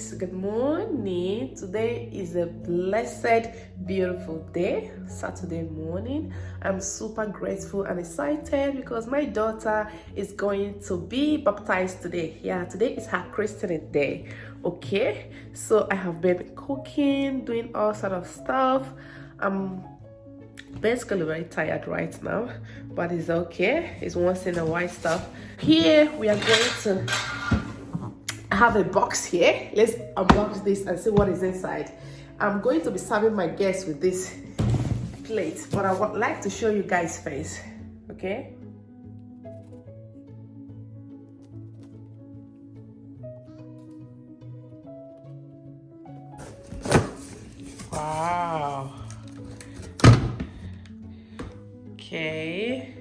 guys, good morning. Today is a blessed, beautiful day, Saturday morning. I'm super grateful and excited because my daughter is going to be baptized today. Yeah, today is her christening day. Okay, so I have been cooking, doing all sort of stuff. I'm basically very tired right now, but it's okay. It's once in a while stuff. Here we are going to have a box here. Let's unbox this and see what is inside. I'm going to be serving my guests with this plate, but I would like to show you guys first. Okay, wow. Okay,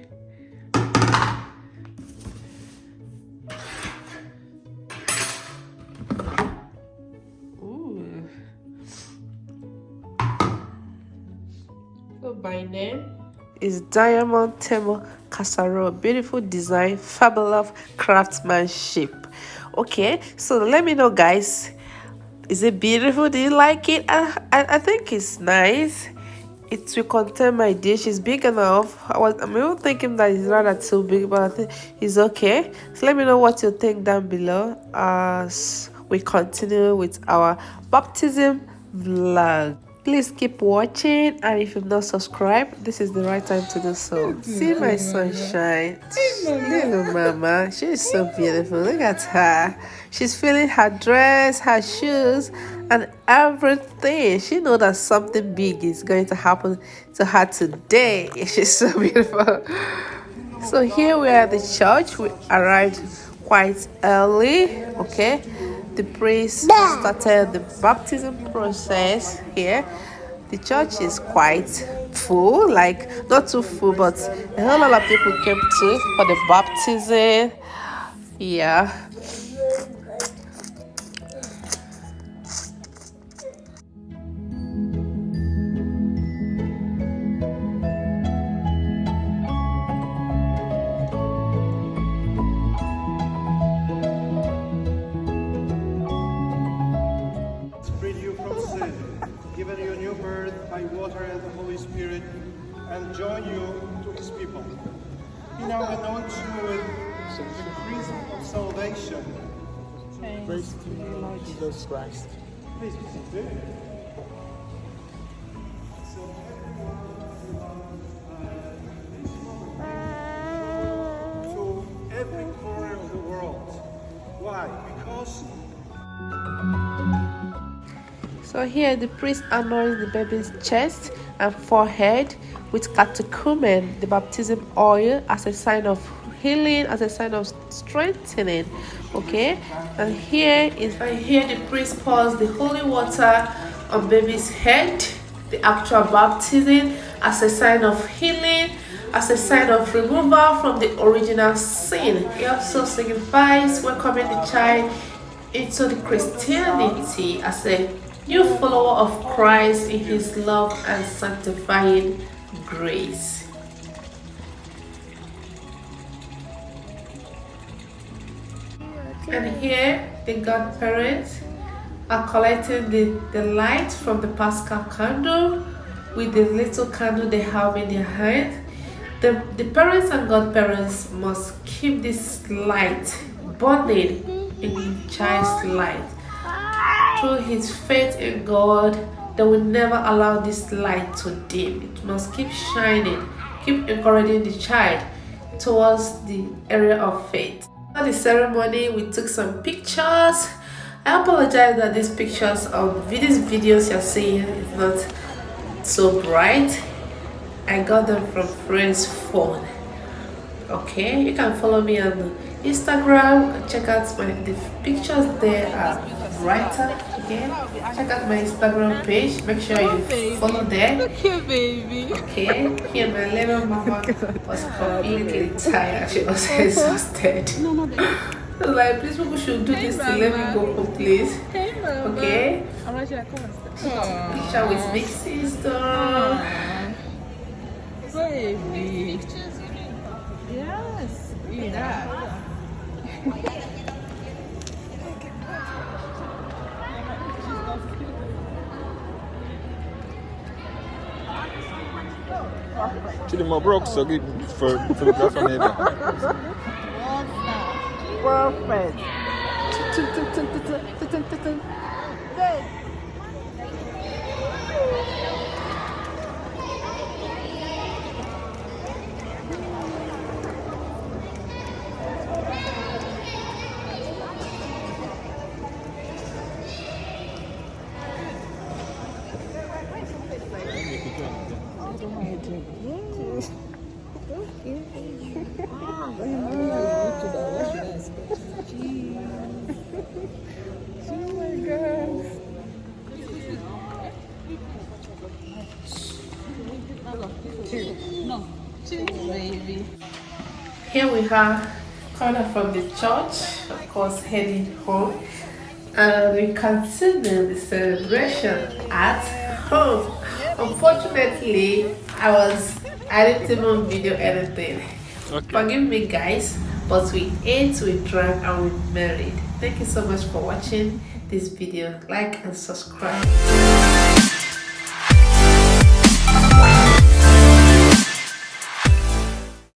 ooh. So by name is diamond table casserole. Beautiful design, fabulous craftsmanship. Okay, so let me know, guys, is it beautiful? Do you like it? I think it's nice. It will contain my dish. It's big enough. I'm even thinking that it's rather too big, but I think it's okay. So let me know what you think down below as we continue with our baptism vlog. Please keep watching, and if you've not subscribed, this is the right time to do so. See my sunshine, little mama. She's so beautiful. Look at her. She's feeling her dress, her shoes, and everything. She knows that something big is going to happen to her today. She's so beautiful. So here we are at the church. We arrived quite early. Okay, the priest started the baptism process here. The church is quite full, like not too full, but a whole lot of people came to for the baptism. Yeah. Given you a new birth by water and the Holy Spirit, and join you to his people. He now anoints you with the chrism of salvation. Praise to you, Lord Jesus Christ. Please be seated. So everyone to every corner of the world. Why? Because So here the priest anoints the baby's chest and forehead with catechumen, the baptism oil, as a sign of healing, as a sign of strengthening. Okay, and here the priest pours the holy water on baby's head, the actual baptism, as a sign of healing, as a sign of removal from the original sin. It also signifies welcoming the child into the Christianity as a new follower of Christ in his love and sanctifying grace. And here the godparents are collecting the light from the Paschal candle with the little candle they have in their hand. The parents and godparents must keep this light burning in the child's life. Through his faith in God, they will never allow this light to dim. It must keep shining, keep encouraging the child towards the area of faith. After the ceremony, we took some pictures. I apologize that these pictures of these videos you're seeing is not so bright. I got them from friend's phone. Okay, you can follow me on Instagram. Check out the pictures there are brighter. Okay, check out my Instagram page. Make sure you follow there. Look here, baby. Okay, here my little mama was completely tired. She was exhausted. I was like, please, people should do this to let me go home, please. Hey, Mama. Okay, Aww. picture with big sister. Baby. Yes. Yeah. Chidima broke so good for photographer maybe. Perfect. Here we are, coming from the church, of course, heading home, and we continue the celebration at home. Unfortunately, I didn't even video anything. Okay. Forgive me, guys, but we ate, we drank, and we married. Thank you so much for watching this video. Like and subscribe.